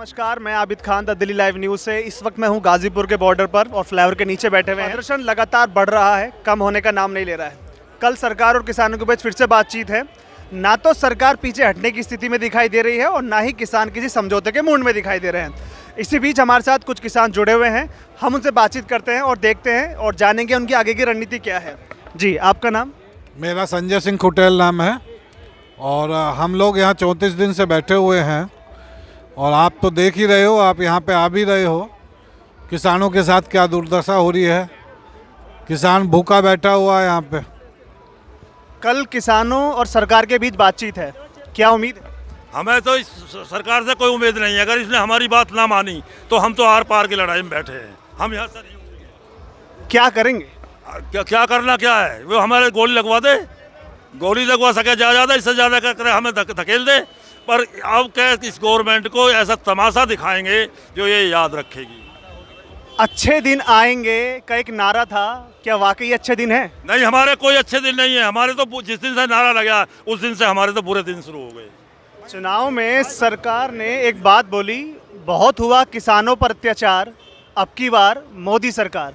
नमस्कार, मैं Abid Khan the Delhi live news से। इस वक्त मैं हूं गाजीपुर के बॉर्डर पर और फ्लाईओवर के नीचे बैठे हुए हैं। प्रदर्शन लगातार बढ़ रहा है, कम होने का नाम नहीं ले रहा है। कल सरकार और किसानों के बीच फिर से बातचीत है। ना तो सरकार पीछे हटने की स्थिति में दिखाई दे रही है और ना ही किसान किसी समझौते के मूड में दिखाई दे रहे हैं। इसी बीच हमारे साथ कुछ किसान जुड़े हुए हैं, हम उनसे बातचीत करते हैं और देखते हैं और जानेंगे उनकी आगे की रणनीति क्या है। जी, आपका नाम? मेरा संजय सिंह खुटेल नाम है और हम लोग यहाँ 34 दिन से बैठे हुए हैं और आप तो देख ही रहे हो, आप यहाँ पे आ भी रहे हो किसानों के साथ क्या दुर्दशा हो रही है। किसान भूखा बैठा हुआ है यहाँ पे। कल किसानों और सरकार के बीच बातचीत है, क्या उम्मीद है? हमें तो इस सरकार से कोई उम्मीद नहीं है। अगर इसने हमारी बात ना मानी तो हम तो आर पार की लड़ाई में बैठे हैं। हम यहाँ से क्या करेंगे? क्या करना क्या है, वो हमारे गोली लगवा दे, गोली लगवा सके ज़्यादा, इससे ज़्यादा कर हमें धकेल दे। पर अब क्या इस गवर्नमेंट को ऐसा तमाशा दिखाएंगे जो ये याद रखेगी। अच्छे दिन आएंगे का एक नारा था, क्या वाकई अच्छे दिन है? नहीं, हमारे कोई अच्छे दिन नहीं है। हमारे तो जिस दिन से नारा लगा उस दिन से हमारे तो बुरे दिन शुरू हो गए। चुनाव में सरकार ने एक बात बोली, बहुत हुआ किसानों पर अत्याचार, अब की बार मोदी सरकार।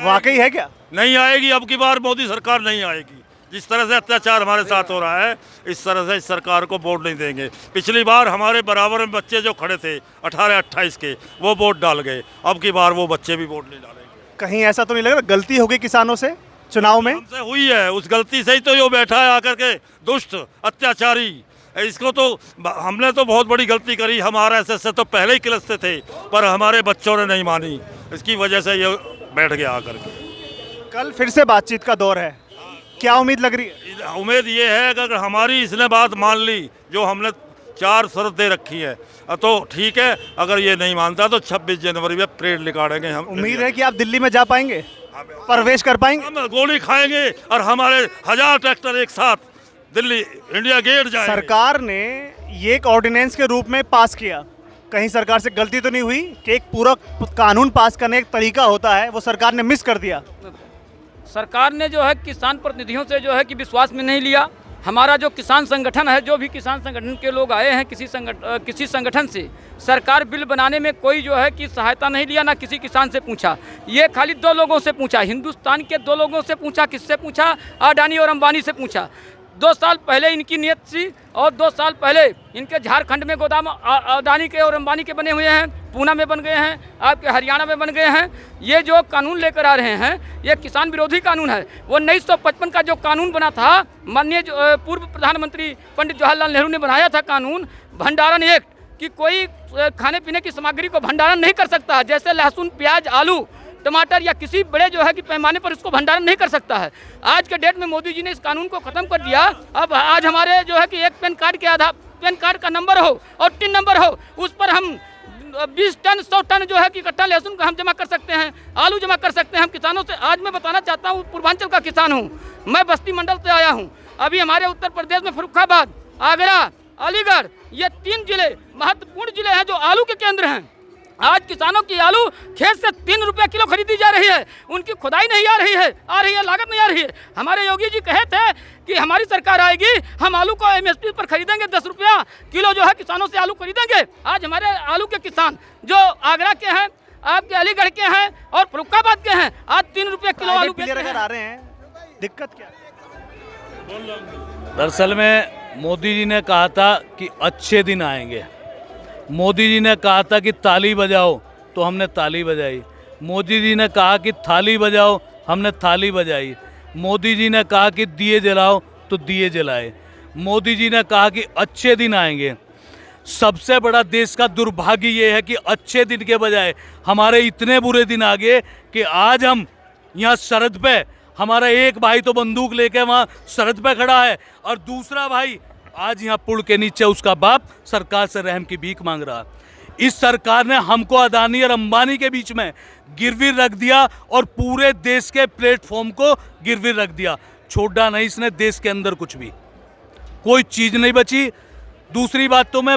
वाकई है क्या? नहीं आएगी, अब की बार मोदी सरकार नहीं आएगी। जिस तरह से अत्याचार हमारे साथ हो रहा है, इस तरह से इस सरकार को वोट नहीं देंगे। पिछली बार हमारे बराबर में बच्चे जो खड़े थे 18-28 के, वो वोट डाल गए। अब की बार वो बच्चे भी वोट नहीं डालेंगे। कहीं ऐसा तो नहीं लग रहा गलती हो गई किसानों से चुनाव में? हमसे हुई है, उस गलती से ही तो ये बैठा है आकर के दुष्ट अत्याचारी। इसको तो हमने तो बहुत बड़ी गलती करी। हम RSS से तो पहले ही किलसते थे, पर हमारे बच्चों ने नहीं मानी। इसकी वजह से ये बैठ गया आकर के। कल फिर से बातचीत का दौर है, क्या उम्मीद लग रही है? उम्मीद ये है कि अगर हमारी इसने बात मान ली, जो हमने 4 शर्त दे रखी है, तो ठीक है। अगर ये नहीं मानता तो 26 जनवरी में परेड निकालेंगे हम। उम्मीद है कि आप दिल्ली में जा पाएंगे, प्रवेश कर पाएंगे? हम गोली खाएंगे और हमारे 1000 ट्रैक्टर एक साथ दिल्ली इंडिया गेट जाएंगे। सरकार ने ये एक ऑर्डिनेंस के रूप में पास किया, कहीं सरकार से गलती तो नहीं हुई कि एक पूरा कानून पास करने का तरीका होता है, वो सरकार ने मिस कर दिया? सरकार ने जो है किसान प्रतिनिधियों से जो है कि विश्वास में नहीं लिया। हमारा जो किसान संगठन है, जो भी किसान संगठन के लोग आए हैं किसी संगठन से, सरकार बिल बनाने में कोई जो है कि सहायता नहीं लिया, ना किसी किसान से पूछा। ये खाली 2 लोगों से पूछा, हिंदुस्तान के 2 लोगों से पूछा। किससे पूछा? अडानी और अंबानी से पूछा। 2 साल पहले इनकी नीयत थी और 2 साल पहले इनके झारखंड में गोदाम अडानी के और अंबानी के बने हुए हैं, पूना में बन गए हैं, आपके हरियाणा में बन गए हैं। ये जो कानून लेकर आ रहे हैं, ये किसान विरोधी कानून है। वो 1955 का जो कानून बना था, माननीय पूर्व प्रधानमंत्री पंडित जवाहरलाल नेहरू ने बनाया था कानून, भंडारण एक्ट, कि कोई खाने पीने की सामग्री को भंडारण नहीं कर सकता, जैसे लहसुन, प्याज, आलू, टमाटर या किसी बड़े जो है कि पैमाने पर इसको भंडारण नहीं कर सकता है। आज के डेट में मोदी जी ने इस कानून को खत्म कर दिया। अब आज हमारे जो है कि एक पैन कार्ड के आधार, पैन कार्ड का नंबर हो और टिन नंबर हो, उस पर हम 20 टन 100 टन जो है कि कट्टा लहसुन का हम जमा कर सकते हैं, आलू जमा कर सकते हैं। हम किसानों से आज मैं बताना चाहता हूँ, पूर्वांचल का किसान हूँ मैं, बस्ती मंडल से आया हूँ। अभी हमारे उत्तर प्रदेश में फर्रुखाबाद, आगरा, अलीगढ़, ये 3 जिले महत्वपूर्ण जिले हैं जो आलू के केंद्र हैं। आज किसानों की आलू खेत से 3 रुपये किलो खरीदी जा रही है। उनकी खुदाई नहीं आ रही है, लागत नहीं आ रही है। हमारे योगी जी कहे थे कि हमारी सरकार आएगी, हम आलू को MSP पर खरीदेंगे, 10 रुपया किलो जो है किसानों से आलू खरीदेंगे। आज हमारे आलू के किसान जो आगरा के हैं, आपके अलीगढ़ के हैं और फर्रुखाबाद के हैं, आज 3 रुपये किलो आलू बेच रहे हैं। दिक्कत क्या? दरअसल में मोदी जी ने कहा था कि अच्छे दिन आएंगे। मोदी जी ने कहा था कि ताली बजाओ, तो हमने ताली बजाई। मोदी जी ने कहा कि थाली बजाओ, हमने थाली बजाई। मोदी जी ने कहा कि दिए जलाओ, तो दिए जलाए। मोदी जी ने कहा कि अच्छे दिन आएंगे। सबसे बड़ा देश का दुर्भाग्य ये है कि अच्छे दिन के बजाय हमारे इतने बुरे दिन आ गए कि आज हम यहाँ सरहद पे, हमारा एक भाई तो बंदूक लेके वहाँ सरहद पे खड़ा है और दूसरा भाई आज यहाँ पुल के नीचे उसका बाप सरकार से रहम की भीख मांग रहा। इस सरकार ने हमको अडानी और अंबानी के बीच में गिरवी रख दिया और पूरे देश के प्लेटफॉर्म को गिरवी रख दिया। छोड़ा नहीं इसने देश के अंदर कुछ भी, कोई चीज़ नहीं बची। दूसरी बात तो मैं,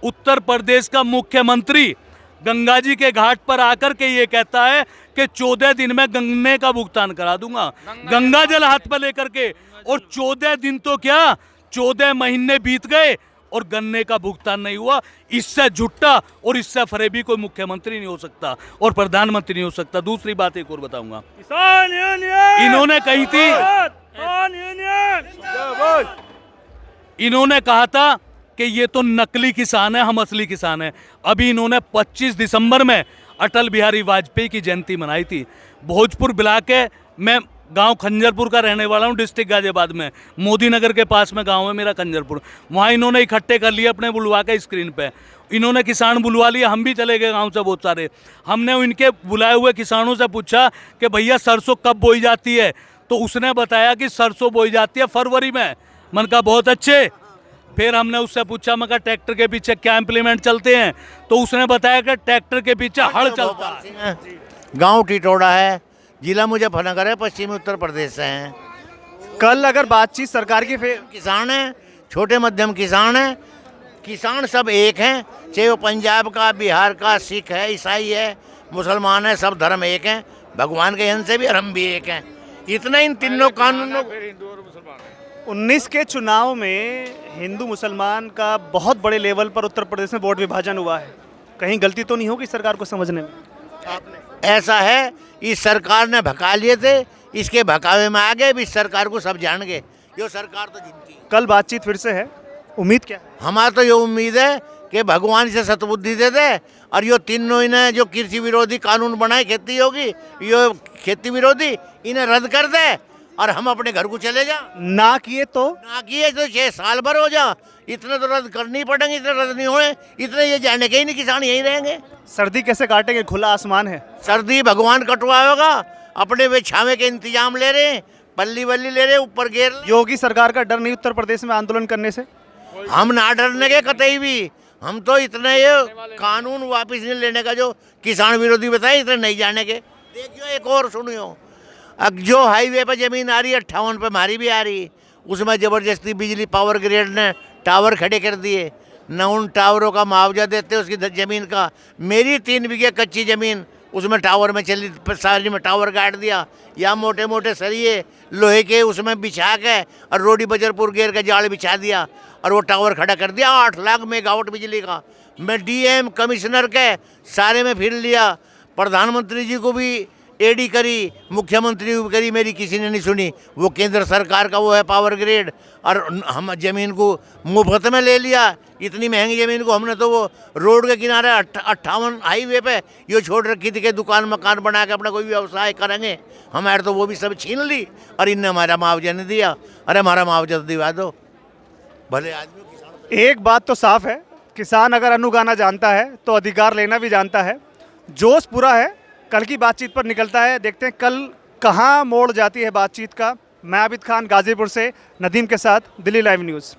उत्तर प्रदेश का मुख्यमंत्री गंगा जी के घाट पर आकर के ये कहता है कि 14 दिन में गन्ने का भुगतान करा दूंगा, गंगा जल हाथ पर लेकर के। और 14 दिन तो क्या, 14 महीने बीत गए और गन्ने का भुगतान नहीं हुआ। इससे झुट्टा और इससे फरेबी कोई मुख्यमंत्री नहीं हो सकता और प्रधानमंत्री नहीं हो सकता। दूसरी बात एक और बताऊंगा, किसान यूनियन इन्होंने कही थी, किसान यूनियन इन्होंने कहा था कि ये तो नकली किसान है, हम असली किसान हैं। अभी इन्होंने 25 दिसंबर में अटल बिहारी वाजपेयी की जयंती मनाई थी। भोजपुर ब्लॉक है, मैं गांव खंजरपुर का रहने वाला हूं, डिस्ट्रिक्ट गाजियाबाद में। मोदी नगर के पास में गांव है मेरा खंजरपुर। वहां इन्होंने इकट्ठे कर लिए अपने बुलवा के स्क्रीन पे। इन्होंने किसान बुलवा लिया, हम भी चले गए गांव से बहुत सारे। हमने उनके बुलाए हुए किसानों से पूछा कि भैया सरसों कब बोई जाती है, तो उसने बताया कि सरसों बोई जाती है फरवरी में। मन का बहुत अच्छे। फिर हमने उससे पूछा, मैं कहा ट्रैक्टर के पीछे क्या इम्प्लीमेंट चलते हैं, तो उसने बताया कि ट्रैक्टर के पीछे हल चलता है। गांव टिटोड़ा है, जिला मुजफ्फरनगर है, पश्चिमी उत्तर प्रदेश से हैं। कल अगर बातचीत सरकार की किसान हैं, छोटे मध्यम किसान हैं। किसान सब एक हैं, चाहे वो पंजाब का, बिहार का, सिख है, ईसाई है, मुसलमान है, सब धर्म एक हैं। भगवान के यहाँ से भी हम भी एक हैं। इतना इन तीनों कानूनों 19 के चुनाव में हिंदू मुसलमान का बहुत बड़े लेवल पर उत्तर प्रदेश में वोट विभाजन हुआ है। कहीं गलती तो नहीं होगी सरकार को समझने में? ऐसा है, इस सरकार ने भगा लिए थे, इसके भगावे में आ गए। इस सरकार को सब जान गए, ये सरकार तो जिनकी। कल बातचीत फिर से है, उम्मीद क्या है? हमारा तो ये उम्मीद है कि भगवान से सतबुद्धि दे दे और ये तीनों इन्हें जो कृषि विरोधी कानून बनाए, खेती होगी, ये खेती विरोधी, इन्हें रद्द कर दे और हम अपने घर को चले जा। ना किए तो 6 साल भर हो जा, इतने तो रद्द करनी पड़ेंगे। इतने रद्द नहीं हुए, इतने ये जाने के ही नहीं, किसान यहीं रहेंगे। सर्दी कैसे काटेंगे? खुला आसमान है। सर्दी भगवान कटवाएगा, अपने वे छावे के इंतजाम ले रहे हैं, बल्ली बल्ली ले रहे हैं, ऊपर घेर ले। योगी सरकार का डर नहीं उत्तर प्रदेश में आंदोलन करने से? हम ना डरने के कतई भी, हम तो इतने ये कानून वापस नहीं लेने का जो किसान विरोधी बताए, इतने नहीं जाने के। देखियो एक और सुनियो, अब जो हाईवे पे जमीन आ रही है 58 पे हमारी भी आ रही, उसमें ज़बरदस्ती बिजली पावर ग्रेड ने टावर खड़े कर दिए, न उन टावरों का मुआवजा देते उसकी ज़मीन का। मेरी 3 बीघे कच्ची ज़मीन, उसमें टावर में चली, सारी में टावर गाड़ दिया, या मोटे मोटे सरिये लोहे के उसमें बिछा के और रोडी बजरपुर गेर का जाल बिछा दिया और वो टावर खड़ा कर दिया 8 लाख मेगावाट बिजली का। मैं डीएम कमिश्नर के सारे में फिर लिया, प्रधानमंत्री जी को भी एडी करी, मुख्यमंत्री को करी, मेरी किसी ने नहीं सुनी। वो केंद्र सरकार का वो है पावर ग्रेड, और हम ज़मीन को मुफ्त में ले लिया। इतनी महंगी ज़मीन को हमने तो वो रोड के किनारे 58 हाईवे पे ये छोड़ रखी थी कि दुकान मकान बना के अपना कोई व्यवसाय करेंगे। हमारे तो वो भी सब छीन ली और इनने हमारा मुआवजा नहीं दिया। अरे हमारा मुआवजा तो दिवा दो, भले आदमी। एक बात तो साफ है, किसान अगर अनुगाना जानता है तो अधिकार लेना भी जानता है। जोश पूरा है, कल की बातचीत पर निकलता है। देखते हैं कल कहाँ मोड़ जाती है बातचीत का। मैं आबिद खान गाजीपुर से, नदीम के साथ, दिल्ली लाइव न्यूज़।